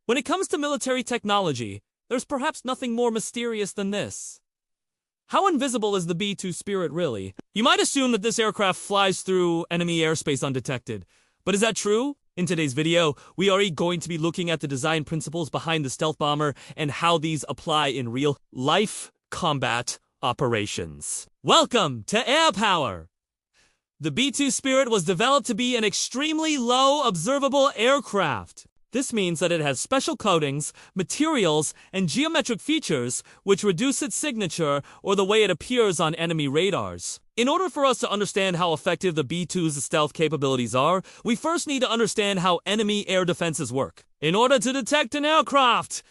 When it comes to military technology, there's perhaps nothing more mysterious than this. How invisible is the B-2 Spirit really? You might assume that this aircraft flies through enemy airspace undetected. But is that true? In today's video, we are going to be looking at the design principles behind the stealth bomber and how these apply in real-life combat operations. Welcome to Air Power! The B-2 Spirit was developed to be an extremely low observable aircraft. This means that it has special coatings, materials, and geometric features which reduce its signature or the way it appears on enemy radars. In order for us to understand how effective the B-2's stealth capabilities are, we first need to understand how enemy air defenses work. In order to detect an aircraft,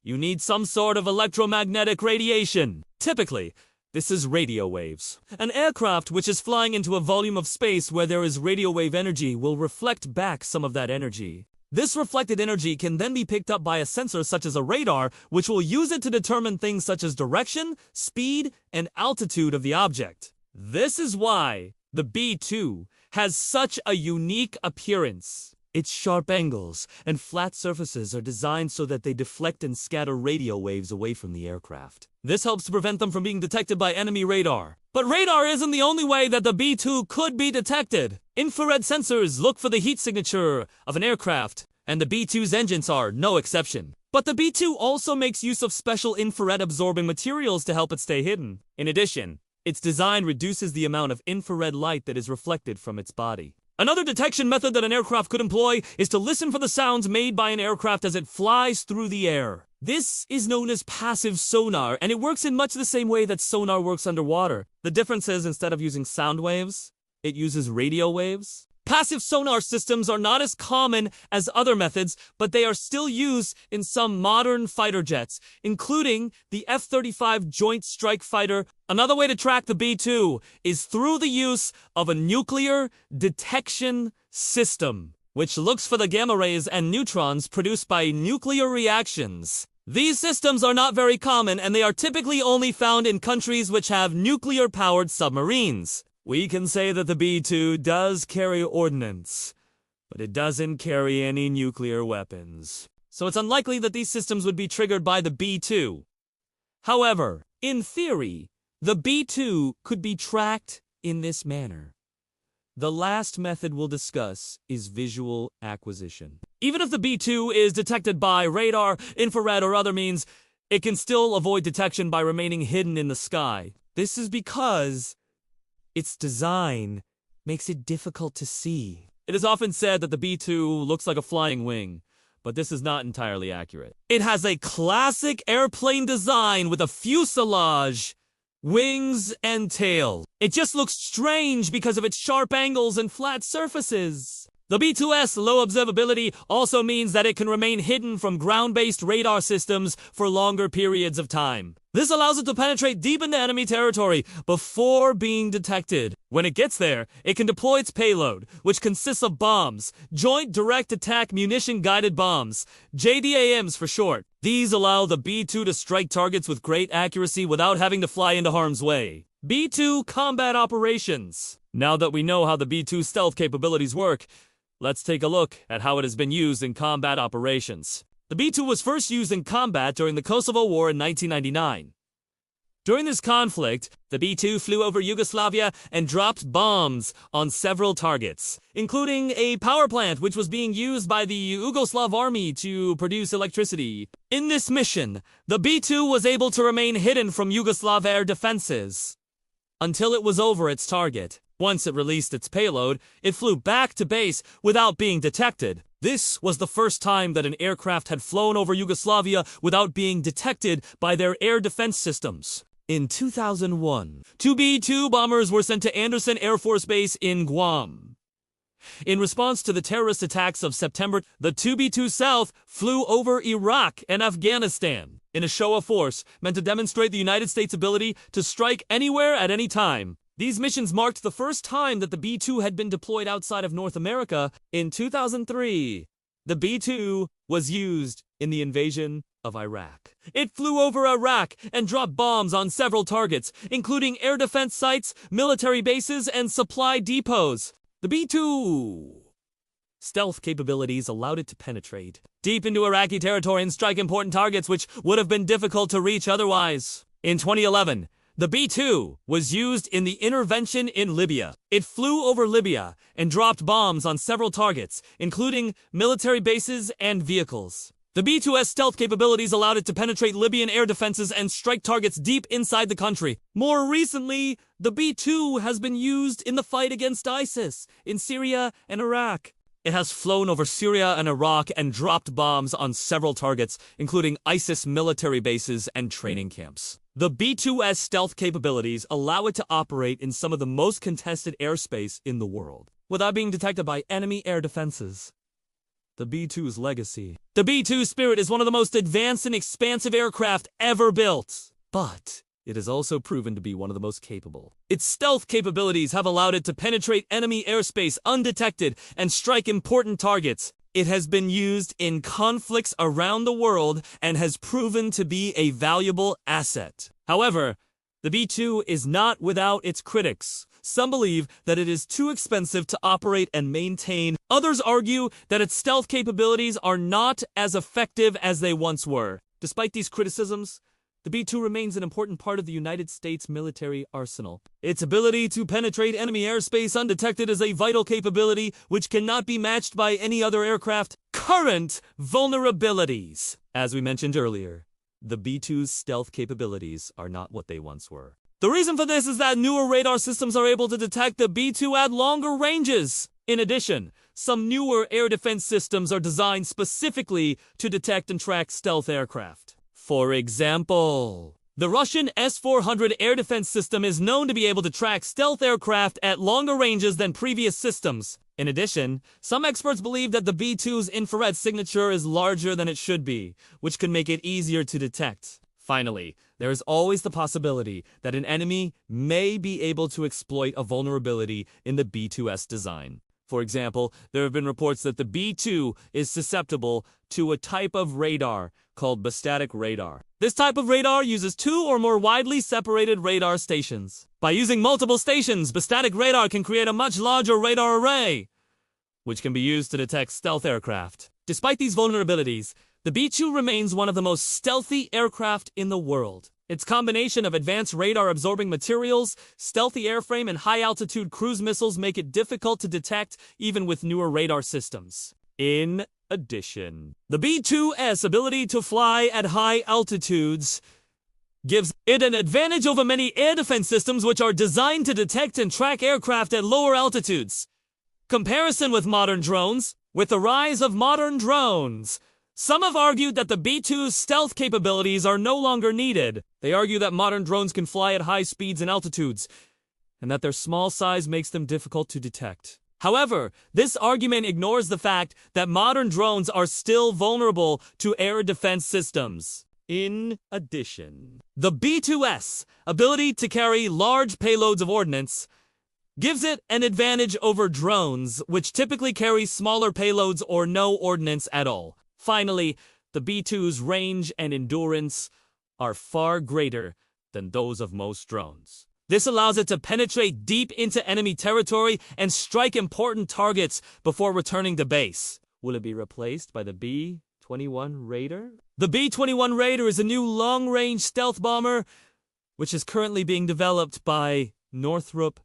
you need some sort of electromagnetic radiation. Typically, this is radio waves. An aircraft which is flying into a volume of space where there is radio wave energy will reflect back some of that energy. This reflected energy can then be picked up by a sensor such as a radar, which will use it to determine things such as direction, speed, and altitude of the object. This is why the B-2 has such a unique appearance. Its sharp angles and flat surfaces are designed so that they deflect and scatter radio waves away from the aircraft. This helps to prevent them from being detected by enemy radar. But radar isn't the only way that the B-2 could be detected. Infrared sensors look for the heat signature of an aircraft, and the B-2's engines are no exception. But the B-2 also makes use of special infrared absorbing materials to help it stay hidden. In addition, its design reduces the amount of infrared light that is reflected from its body. Another detection method that an aircraft could employ is to listen for the sounds made by an aircraft as it flies through the air. This is known as passive sonar, and it works in much the same way that sonar works underwater. The difference is, instead of using sound waves, it uses radio waves. Passive sonar systems are not as common as other methods, but they are still used in some modern fighter jets, including the F-35 Joint Strike Fighter. Another way to track the B-2 is through the use of a nuclear detection system, which looks for the gamma rays and neutrons produced by nuclear reactions. These systems are not very common, and they are typically only found in countries which have nuclear-powered submarines. We can say that the B-2 does carry ordnance, but it doesn't carry any nuclear weapons. So it's unlikely that these systems would be triggered by the B-2. However, in theory, the B-2 could be tracked in this manner. The last method we'll discuss is visual acquisition. Even if the B-2 is detected by radar, infrared, or other means, it can still avoid detection by remaining hidden in the sky. This is because its design makes it difficult to see. It is often said that the B-2 looks like a flying wing, but this is not entirely accurate. It has a classic airplane design with a fuselage, wings, and tail. It just looks strange because of its sharp angles and flat surfaces. The B-2's low observability also means that it can remain hidden from ground-based radar systems for longer periods of time. This allows it to penetrate deep into enemy territory before being detected. When it gets there, it can deploy its payload, which consists of bombs, Joint Direct Attack Munition-Guided Bombs, JDAMs for short. These allow the B-2 to strike targets with great accuracy without having to fly into harm's way. B-2 combat operations. Now that we know how the B-2 stealth capabilities work, let's take a look at how it has been used in combat operations. The B-2 was first used in combat during the Kosovo War in 1999. During this conflict, the B-2 flew over Yugoslavia and dropped bombs on several targets, including a power plant which was being used by the Yugoslav army to produce electricity. In this mission, the B-2 was able to remain hidden from Yugoslav air defenses until it was over its target. Once it released its payload, it flew back to base without being detected. This was the first time that an aircraft had flown over Yugoslavia without being detected by their air defense systems. In 2001, two B-2 bombers were sent to Andersen Air Force Base in Guam. In response to the terrorist attacks of September, the two B-2 South flew over Iraq and Afghanistan in a show of force meant to demonstrate the United States' ability to strike anywhere at any time. These missions marked the first time that the B-2 had been deployed outside of North America. In 2003, the B-2 was used in the invasion of Iraq. It flew over Iraq and dropped bombs on several targets, including air defense sites, military bases, and supply depots. The B-2 Stealth capabilities allowed it to penetrate deep into Iraqi territory and strike important targets which would have been difficult to reach otherwise. In 2011, the B-2 was used in the intervention in Libya. It flew over Libya and dropped bombs on several targets, including military bases and vehicles. The B-2's stealth capabilities allowed it to penetrate Libyan air defenses and strike targets deep inside the country. More recently, the B-2 has been used in the fight against ISIS in Syria and Iraq. It has flown over Syria and Iraq and dropped bombs on several targets, including ISIS military bases and training camps. The B-2's stealth capabilities allow it to operate in some of the most contested airspace in the world, without being detected by enemy air defenses. The B-2's legacy. The B-2 Spirit is one of the most advanced and expansive aircraft ever built, but it has also proven to be one of the most capable. Its stealth capabilities have allowed it to penetrate enemy airspace undetected and strike important targets. It has been used in conflicts around the world and has proven to be a valuable asset. However, the B-2 is not without its critics. Some believe that it is too expensive to operate and maintain. Others argue that its stealth capabilities are not as effective as they once were. Despite these criticisms, the B-2 remains an important part of the United States military arsenal. Its ability to penetrate enemy airspace undetected is a vital capability which cannot be matched by any other aircraft. Current vulnerabilities. As we mentioned earlier, the B-2's stealth capabilities are not what they once were. The reason for this is that newer radar systems are able to detect the B-2 at longer ranges. In addition, some newer air defense systems are designed specifically to detect and track stealth aircraft. For example, the Russian S-400 air defense system is known to be able to track stealth aircraft at longer ranges than previous systems. In addition, some experts believe that the B-2's infrared signature is larger than it should be, which could make it easier to detect. Finally, there is always the possibility that an enemy may be able to exploit a vulnerability in the B-2's design. For example, there have been reports that the B-2 is susceptible to a type of radar called static radar. This type of radar uses two or more widely separated radar stations. By using multiple stations, static radar can create a much larger radar array, which can be used to detect stealth aircraft. Despite these vulnerabilities, the B-2 remains one of the most stealthy aircraft in the world. Its combination of advanced radar-absorbing materials, stealthy airframe, and high-altitude cruise missiles make it difficult to detect even with newer radar systems. In addition, the B-2's ability to fly at high altitudes gives it an advantage over many air defense systems which are designed to detect and track aircraft at lower altitudes. Comparison with modern drones. With the rise of modern drones, some have argued that the B-2's stealth capabilities are no longer needed. They argue that modern drones can fly at high speeds and altitudes, and that their small size makes them difficult to detect. However, this argument ignores the fact that modern drones are still vulnerable to air defense systems. In addition, the B-2's ability to carry large payloads of ordnance gives it an advantage over drones, which typically carry smaller payloads or no ordnance at all. Finally, the B-2's range and endurance are far greater than those of most drones. This allows it to penetrate deep into enemy territory and strike important targets before returning to base. Will it be replaced by the B-21 Raider? The B-21 Raider is a new long-range stealth bomber, which is currently being developed by Northrop.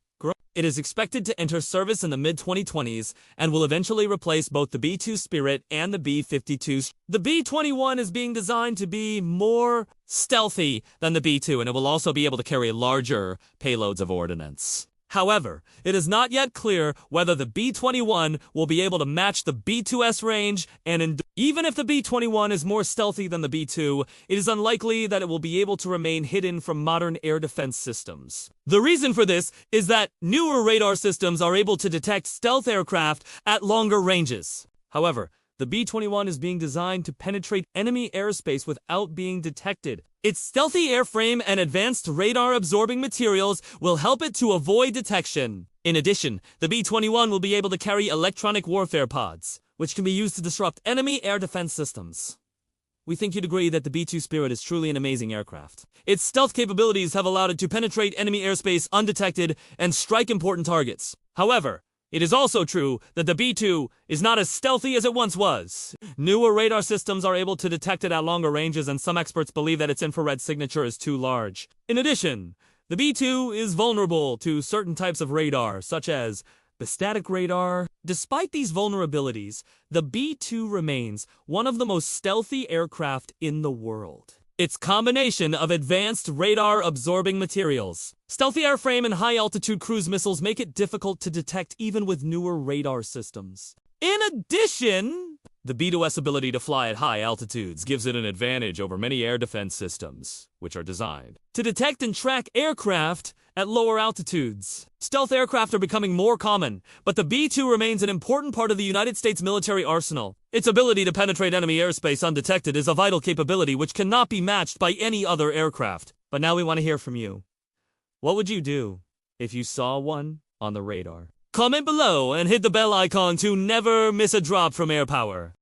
It is expected to enter service in the mid-2020s and will eventually replace both the B-2 Spirit and the B-52. The B-21 is being designed to be more stealthy than the B-2, and it will also be able to carry larger payloads of ordnance. However, it is not yet clear whether the B-21 will be able to match the B-2's range, and even if the B-21 is more stealthy than the B-2, it is unlikely that it will be able to remain hidden from modern air defense systems. The reason for this is that newer radar systems are able to detect stealth aircraft at longer ranges. However, the B-21 is being designed to penetrate enemy airspace without being detected. Its stealthy airframe and advanced radar-absorbing materials will help it to avoid detection. In addition, the B-21 will be able to carry electronic warfare pods, which can be used to disrupt enemy air defense systems. We think you'd agree that the B-2 Spirit is truly an amazing aircraft. Its stealth capabilities have allowed it to penetrate enemy airspace undetected and strike important targets. However, It is also true that the B-2 is not as stealthy as it once was. Newer radar systems are able to detect it at longer ranges, and some experts believe that its infrared signature is too large. In addition, the B-2 is vulnerable to certain types of radar, such as the static radar. Despite these vulnerabilities, the B-2 remains one of the most stealthy aircraft in the world. Its combination of advanced radar-absorbing materials, stealthy airframe, and high-altitude cruise missiles make it difficult to detect even with newer radar systems. In addition, the B-2's ability to fly at high altitudes gives it an advantage over many air defense systems, which are designed to detect and track aircraft at lower altitudes. Stealth aircraft are becoming more common, but the B-2 remains an important part of the United States military arsenal. Its ability to penetrate enemy airspace undetected is a vital capability which cannot be matched by any other aircraft. But now we want to hear from you. What would you do if you saw one on the radar? Comment below and hit the bell icon to never miss a drop from Air Power.